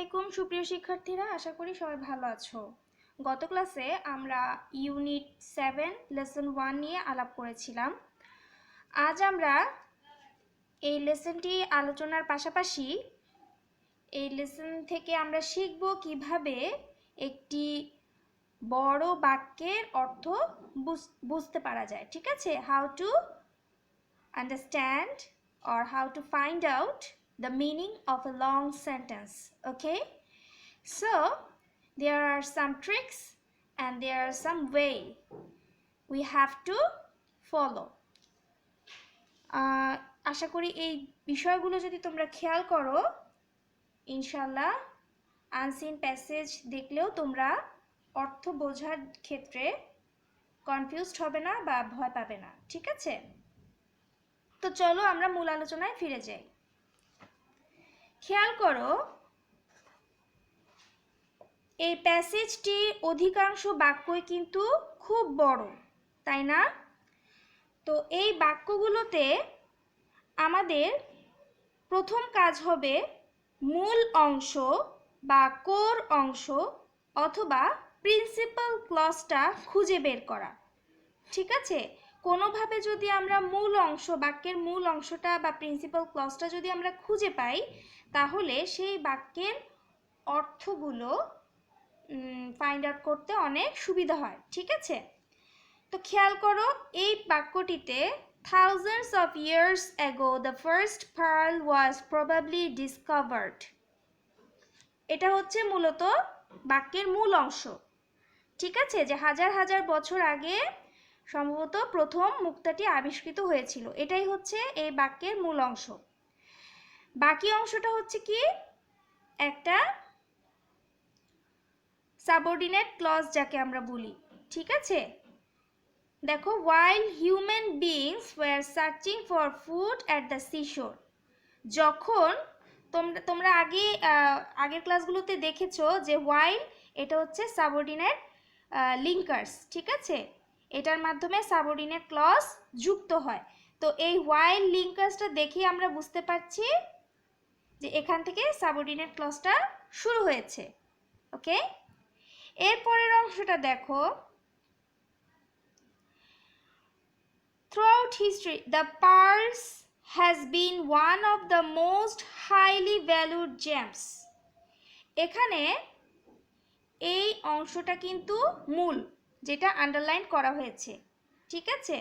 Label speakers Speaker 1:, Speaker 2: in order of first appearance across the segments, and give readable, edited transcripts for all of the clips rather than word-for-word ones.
Speaker 1: আলাইকুম সুপ্রিয় শিক্ষার্থীরা, আশা করি সবাই ভালো আছো। গত ক্লাসে আমরা ইউনিট 7 লেসন 1 নিয়ে আলাপ করেছিলাম। আজ আমরা এই লেসনটি আলোচনার পাশাপাশি এই লেসন থেকে আমরা শিখব কিভাবে একটি বড় বাক্যের অর্থ বুঝতে পারা যায়। ঠিক আছে, how to understand or how to find out the meaning of a long sentence. Okay, so there are some tricks and there are some way we have to follow. আশা করি এই বিষয়গুলো যদি তোমরা খেয়াল করো, ইনশাল্লাহ আনসিন প্যাসেজ দেখলেও তোমরা অর্থ বোঝার ক্ষেত্রে কনফিউজড হবে না বা ভয় পাবে না। ঠিক আছে, তো চলো আমরা মূল আলোচনায় ফিরে যাই। খেয়াল করো, এই প্যাসেজটি অধিকাংশ বাক্যই কিন্তু খুব বড়, তাই না? তো এই বাক্যগুলোতে আমাদের প্রথম কাজ হবে মূল অংশ বা কোর অংশ অথবা প্রিন্সিপাল ক্লজটা খুঁজে বের করা। ঠিক আছে, কোনোভাবে যদি আমরা মূল অংশ, বাক্যের মূল অংশটা বা প্রিন্সিপাল ক্লজটা যদি আমরা খুঁজে পাই, তাহলে সেই বাক্যের অর্থগুলো ফাইন্ড আউট করতে অনেক সুবিধা হয়। ঠিক আছে, তো খেয়াল করো, এই বাক্যটিতে thousands of years ago the first pearl was probably discovered, এটা হচ্ছে মূলত বাক্যের মূল অংশ। ঠিক আছে, যে হাজার হাজার বছর আগে সম্ভবত প্রথম মুক্তাটি আবিষ্কৃত হয়েছিল, এটাই হচ্ছে এই বাক্যের মূল অংশ। বাকি অংশটা হচ্ছে কি, একটা সাবঅর্ডিনেট ক্লজ যাকে আমরা বলি। ঠিক আছে, দেখো, while human beings were searching for food at the seashore, যখন তোমরা আগের ক্লাসগুলোতে দেখেছো যে while এটা হচ্ছে সাবঅর্ডিনেট লিঙ্কার্স। ঠিক আছে, এটার মাধ্যমে সাবঅর্ডিনেট ক্লজ যুক্ত হয়। তো এই while লিঙ্কার্সটা দেখে আমরা বুঝতে পারছি যে এখান থেকে সাবঅর্ডিনেট ক্লজটা শুরু হয়েছে। ওকে, এরপরের অংশটা দেখো, throughout history the pearls has been one of the most highly valued gems. এখানে এই অংশটা কিন্তু মূল, যেটা আন্ডারলাইন করা হয়েছে। ঠিক আছে,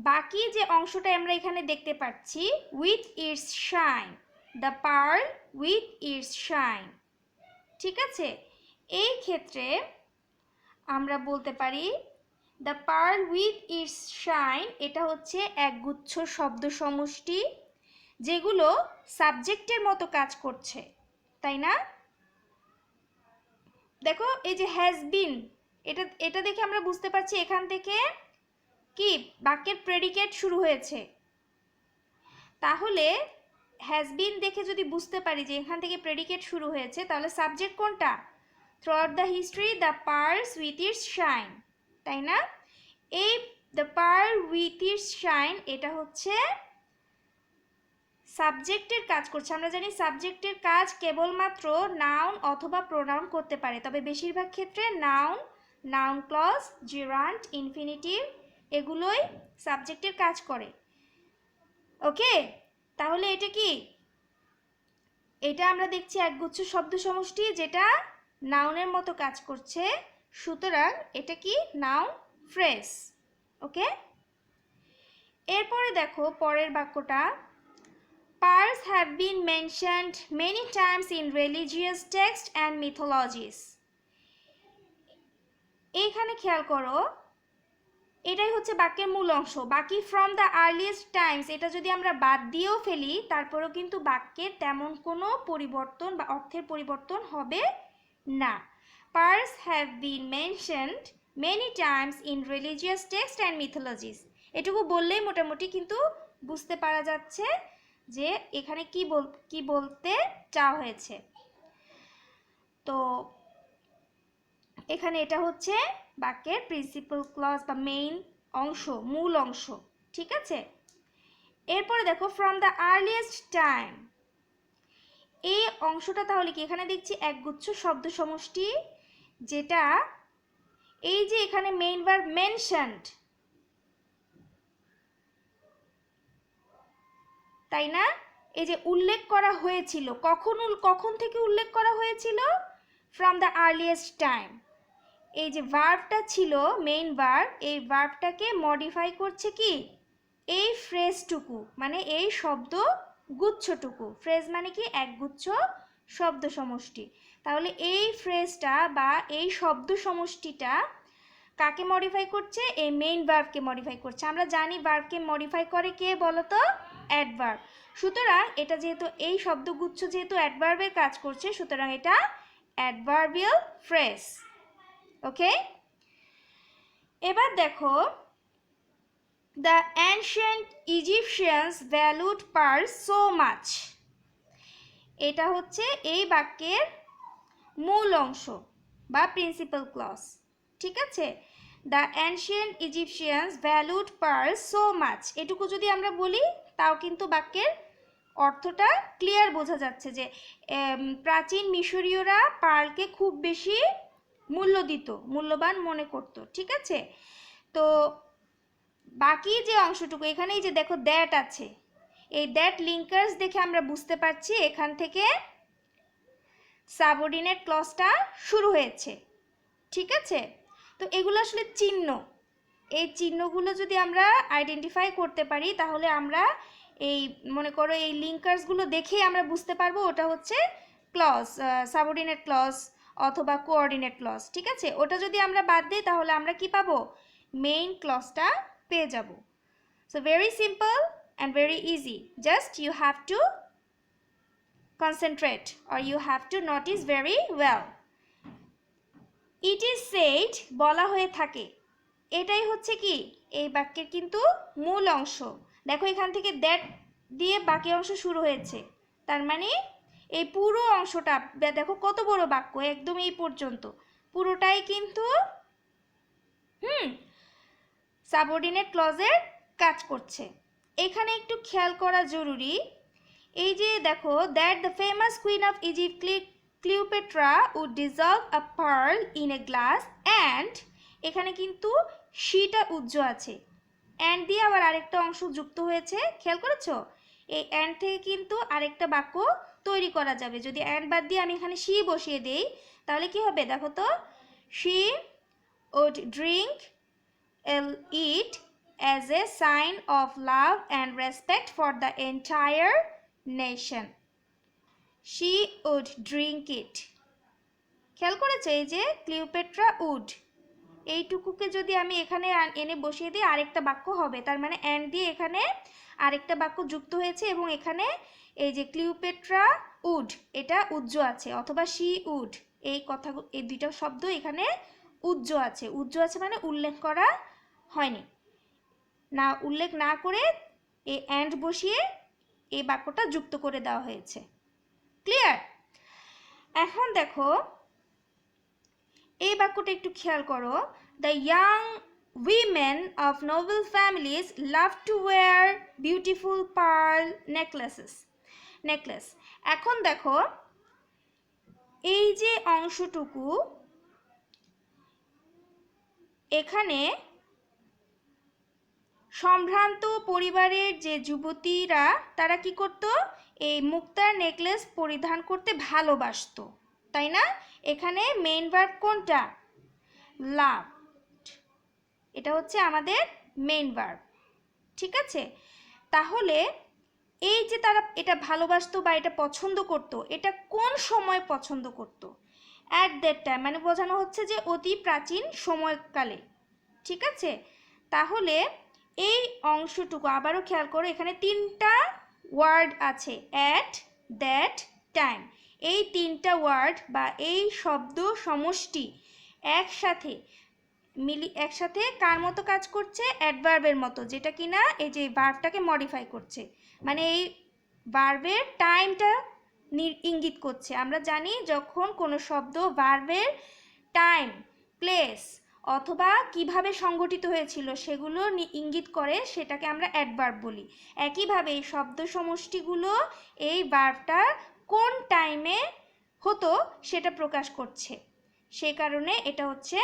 Speaker 1: বাকি যে অংশটা আমরা এখানে দেখতে পাচ্ছি, with its shine, the pearl with its shine. ঠিক আছে, এই ক্ষেত্রে আমরা বলতে পারি the pearl with its shine, এটা হচ্ছে একগুচ্ছ শব্দ সমষ্টি যেগুলো সাবজেক্টের মতো কাজ করছে, তাই না? দেখো, এই যে হ্যাজ বিন, এটা দেখে আমরা বুঝতে পারছি এখান থেকে কি বাক্যের প্রেডিকেট শুরু হয়েছে। তাহলে হ্যাজ বিন দেখে যদি বুঝতে পারি যে এখান থেকে প্রেডিকেট শুরু হয়েছে, তাহলে সাবজেক্ট কোনটা? Throughout the history the pearls with its shine, তাই না? এই the pearl with its shine, এটা হচ্ছে সাবজেক্টের কাজ করছে। আমরা জানি সাবজেক্টের কাজ কেবলমাত্র নাউন অথবা প্রোনাউন করতে পারে, তবে বেশিরভাগ ক্ষেত্রে noun, noun clause, gerund, infinitive এগুলোই সাবজেক্টের কাজ করে। ওকে, তাহলে এটা কি? এটা আমরা দেখছি একগুচ্ছ শব্দ সমষ্টি যেটা নাউনের মতো কাজ করছে, সুতরাং এটা কি? Noun phrase. ওকে, এরপরে দেখো পরের বাক্যটা, pearls have been mentioned many times in religious texts and mythologies. এইখানে খেয়াল করো, এটাই হচ্ছে বাক্যের মূল অংশ। বাকি ফ্রম দ্য আর্লিয়েস্ট টাইমস, এটা যদি আমরা বাদ দিয়েও ফেলি, তারপরেও কিন্তু বাক্যের তেমন কোনো পরিবর্তন বা অর্থের পরিবর্তন হবে না। pearls have been mentioned many times in religious texts and mythologies, এটুকু বললেই মোটামুটি কিন্তু বুঝতে পারা যাচ্ছে যে এখানে কি বলতে চাওয়া হয়েছে। তো এখানে এটা হচ্ছে বাক্যের প্রিন্সিপাল ক্লজ বা মেইন অংশ, মূল অংশ। ঠিক আছে, এরপরে দেখো ফ্রম দ্য আর্লিয়েস্ট টাইম, এই অংশটা তাহলে কি, এখানে দেখছি একগুচ্ছ শব্দ সমষ্টি, যেটা এই যে এখানে মেইন ভার্ব মেনশনড, তাই না? এই যে উল্লেখ করা হয়েছিল, কখন থেকে উল্লেখ করা হয়েছিল? From the earliest time. এই যে ভার্বটা ছিল মেইন ভার্ব, এই ভার্বটাকে মডিফাই করছে কি, এই ফ্রেজটুকু, মানে এই শব্দ গুচ্ছটুকু। ফ্রেজ মানে কি, একগুচ্ছ শব্দ সমষ্টি। তাহলে এই ফ্রেজটা বা এই শব্দ সমষ্টিটা কাকে মডিফাই করছে? এই মেইন ভার্বকে মডিফাই করছে। আমরা জানি ভার্বকে মডিফাই করে কে বলো তো? অ্যাডভার্ব। সুতরাং এটা যেহেতু এই শব্দগুচ্ছ যেহেতু অ্যাডভার্বের কাজ করছে, সুতরাং এটা অ্যাডভার্বিয়াল ফ্রেজ। ওকে, এবার দেখো, the ancient Egyptians valued pearl so much. এটা হচ্ছে এই বাক্যের মূল অংশ বা প্রিন্সিপাল ক্লজ। ঠিক আছে, the ancient Egyptians valued pearl so much, এটুকু যদি আমরা বলি তাও কিন্তু বাক্যের অর্থটা ক্লিয়ার বোঝা যাচ্ছে যে প্রাচীন মিশরীয়রা পার্লকে খুব বেশি মূল্য দিত, মূল্যবান মনে করত। ঠিক আছে, তো বাকি যে অংশটুকু এখানেই যে দেখো দ্যাট আছে, এই দ্যাট লিঙ্কার্স দেখে আমরা বুঝতে পারছি এখান থেকে সাবঅর্ডিনেট ক্লজটা শুরু হয়েছে। ঠিক আছে, তো এগুলো আসলে চিহ্ন, এই চিহ্নগুলো যদি আমরা আইডেন্টিফাই করতে পারি তাহলে আমরা এই মনে করো এই লিঙ্কার্সগুলো দেখেই আমরা বুঝতে পারবো ওটা হচ্ছে ক্লজ, সাবঅর্ডিনেট ক্লজ অথবা কোঅর্ডিনেট ক্লজ। ঠিক আছে, ওটা যদি আমরা বাদ দিই তাহলে আমরা কি পাবো? মেইন ক্লজটা পেয়ে যাব। So very simple and very easy, just you have to concentrate or you have to notice very well. It is said, বলা হয়ে থাকে, এটাই হচ্ছে কি এই বাক্যের কিন্তু মূল অংশ। দেখো এখান থেকে দ্যাট দিয়ে বাকি অংশ শুরু হয়েছে, তার মানে এই পুরো অংশটা দেখো কত বড় বাক্য, একদম এই পর্যন্ত পুরোটাই কিন্তু সাবঅর্ডিনেট ক্লজের কাজ করছে। এখানে একটু খেয়াল করা জরুরি, এই যে দেখো, that the famous queen of Egypt Cleopatra would dissolve a pearl in a glass and, এখানে কিন্তু শিটা উজ্জ্ব আছে, অ্যান্ড দিয়ে আবার আরেকটা অংশ যুক্ত হয়েছে, খেয়াল করেছো? এই অ্যান্ড থেকে কিন্তু আরেকটা বাক্য তৈরি করা যাবে। যদি অ্যান্ড বাদ দিয়ে আমি এখানে শি বসিয়ে দেই তাহলে কি হবে দেখো তো, she would drink it as a sign of love and respect for the entire nation. She would drink it. খেয়াল করেছো এই যে ক্লিওপেট্রা উড, এইটুকুকে যদি আমি এখানে এনে বসিয়ে দিই আরেকটা বাক্য হবে, তার মানে অ্যান্ড দিয়ে এখানে আরেকটা বাক্য যুক্ত হয়েছে এবং এখানে এই যে ক্লিওপেট্রা উড এটা উজ্জ্ব আছে, অথবা শি উড, এই কথা এই দুইটা শব্দ এখানে উজ্জ্ব আছে। উজ্জ্ব আছে মানে উল্লেখ করা হয়নি, না উল্লেখ না করে এই অ্যান্ড বসিয়ে এই বাক্যটা যুক্ত করে দেওয়া হয়েছে। ক্লিয়ার? এখন দেখো এই বাক্যটা একটু খেয়াল করো, the young women of noble families love to wear beautiful pearl necklace. এখন দেখো এই যে অংশটুকু এখানে সম্ভ্রান্ত পরিবারের যে যুবতীরা তারা কি করত, এই মুক্তার নেকলেস পরিধান করতে ভালোবাসতো, তাই না? এখানে মেইন ভার্ব কোনটা? লাভ, এটা হচ্ছে আমাদের মেইন ভার্ব। ঠিক আছে, তাহলে এই যে তারা এটা ভালোবাসতো বা এটা পছন্দ করত, এটা কোন সময় পছন্দ করত? অ্যাট দ্যাট টাইম, মানে বোঝানো হচ্ছে যে অতি প্রাচীন সময়কালে। ঠিক আছে, তাহলে এই অংশটুকু আবারও খেয়াল করো, এখানে তিনটা ওয়ার্ড আছে, অ্যাট দ্যাট টাইম। এই তিনটা ওয়ার্ড বা এই শব্দ সমষ্টি একসাথে কার মতো কাজ করছে? অ্যাডভার্বের মতো, যেটা কিনা এই যে ভার্বটাকে মডিফাই করছে, মানে এই ভার্বের টাইমটা ইঙ্গিত করছে। আমরা জানি যখন কোনো শব্দ ভার্বের টাইম, প্লেস অথবা কিভাবে সংগঠিত হয়েছিল সেগুলো ইঙ্গিত করে, সেটাকে আমরা অ্যাডভার্ব বলি। একইভাবে এই শব্দ সমষ্টিগুলো এই ভার্বটার কোন টাইমে হতো সেটা প্রকাশ করছে, সেই কারণে এটা হচ্ছে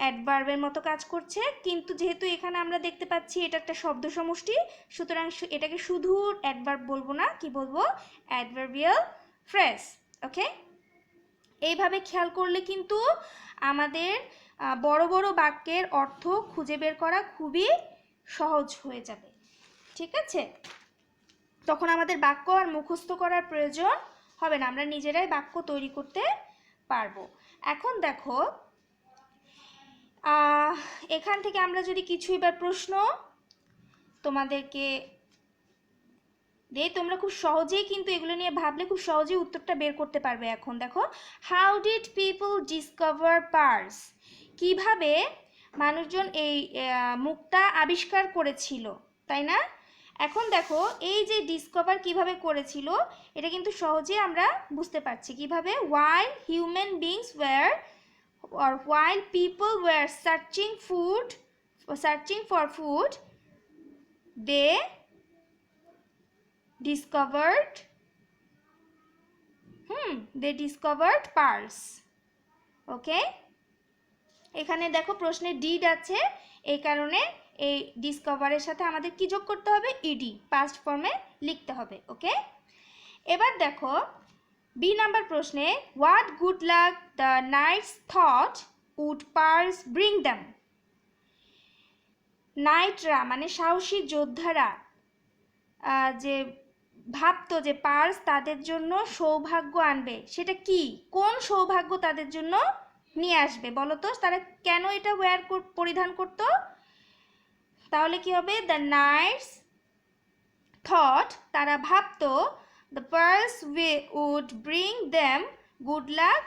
Speaker 1: অ্যাডভার্বের মতো কাজ করছে। কিন্তু যেহেতু এখানে আমরা দেখতে পাচ্ছি এটা একটা শব্দ সমষ্টি, সুতরাং এটাকে শুধু অ্যাডভার্ব বলবো না, কি বলবো, অ্যাডভার্বিয়াল ফ্রেজ। ওকে, এইভাবে খেয়াল করলে কিন্তু আমাদের বড় বড় বাক্যের অর্থ খুঁজে বের করা খুবই সহজ হয়ে যাবে। ঠিক আছে, তখন আমাদের বাক্য আর মুখস্থ করার প্রয়োজন হবে না, আমরা নিজেরাই বাক্য তৈরি করতে পারবো। এখন দেখো এখান থেকে আমরা যদি কিছু এবার প্রশ্ন তোমাদেরকে দেই, তোমরা খুব সহজেই কিন্তু এগুলো নিয়ে ভাবলে খুব সহজেই উত্তরটা বের করতে পারবে। এখন দেখো, how did people discover pearls, কিভাবে মানুষজন এই মুক্তা আবিষ্কার করেছিল, তাই না? এখন দেখো এই যে ডিসকভার কিভাবে করেছিল এটা কিন্তু সহজেই আমরা বুঝতে পারছি কিভাবে। while human beings were or while people were searching for food they discovered pearls. ওকে, এখানে দেখো প্রশ্নে ডিড আছে, এই কারণে এই ডিসকভারের সাথে আমাদের কি যোগ করতে হবে, ইডি, পাস্ট ফর্মে লিখতে হবে। ওকে, এবার দেখো বি নাম্বার প্রশ্নে, what good luck the knights thought would purse bring them. নাইটরা মানে সাহসী যোদ্ধারা যে ভাবতো যে পার্স তাদের জন্য সৌভাগ্য আনবে, সেটা কি, কোন সৌভাগ্য তাদের জন্য নিয়ে আসবে বলো তো? তারা কেন এটা পরিধান করত? তাহলে কি হবে, দ্য নাইটস থট, তারা ভাবতো, the pearls would bring them good luck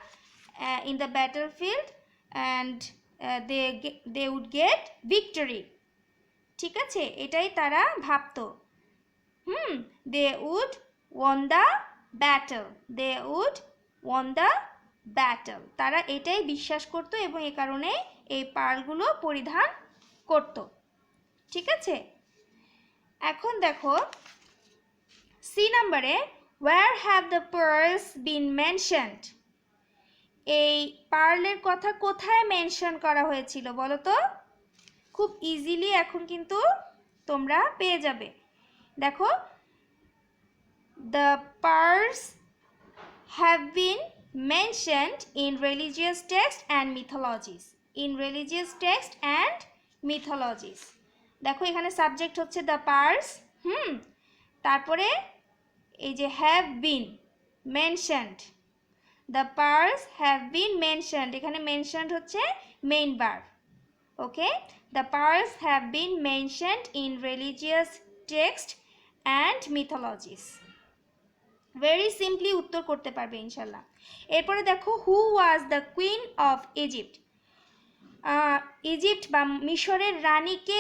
Speaker 1: in the battlefield and they would get victory. ঠিক আছে, এটাই তারা ভাবতো। they would won the battle, তারা এটাই বিশ্বাস করত এবং এই কারণে এই পার্লগুলো পরিধান করত। ঠিক আছে, এখন দেখো সি নাম্বারে, where have the pearls been mentioned, এই পার্লের কথা কোথায় মেনশন করা হয়েছিল বলো তো? খুব ইজিলি এখন কিন্তু তোমরা পেয়ে যাবে। দেখো, the pearls have been mentioned in religious texts and mythologies. দেখো এখানে সাবজেক্ট হচ্ছে the pearls, তারপরে এই যে have been mentioned, the pearls have been mentioned, এখানে mentioned হচ্ছে main verb। Okay, the pearls have been mentioned in religious texts and mythologies। Very simply উত্তর করতে পারবে ইনশাল্লাহ। এরপরে দেখো, who was the queen of Egypt, Egypt বা মিশরের রানী কে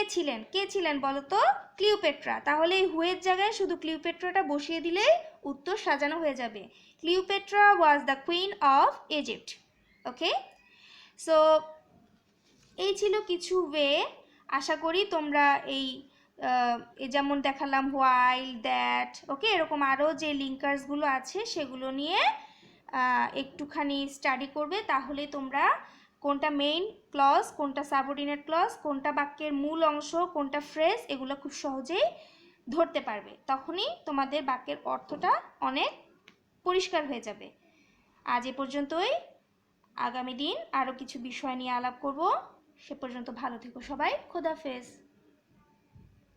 Speaker 1: ছিলেন বলো তো? ক্লিওপেট্রা। তাহলে এই হুয়ের জায়গায় শুধু ক্লিওপেট্রাটা বসিয়ে দিলেই উত্তর সাজানো হয়ে যাবে। Cleopatra was the queen of Egypt. Okay, so এই ছিল কিছু ওয়ে। আশা করি তোমরা এই যেমন দেখালাম হোয়াইল, দ্যাট, ওকে, এরকম আরও যে লিঙ্কার্সগুলো আছে সেগুলো নিয়ে একটুখানি স্টাডি করবে, তাহলে তোমরা কোনটা মেইন ক্লজ, কোনটা সাবঅর্ডিনেট ক্লজ, কোনটা বাক্যের মূল অংশ, কোনটা ফ্রেজ, এগুলো খুব সহজেই ধরতে পারবে। তখনই তোমাদের বাক্যের অর্থটা অনেক পরিষ্কার হয়ে যাবে। আজ এ পর্যন্তই, আগামী দিন আরও কিছু বিষয় নিয়ে আলাপ করব। সে পর্যন্ত ভালো থেকো সবাই, খোদাহাফেজ।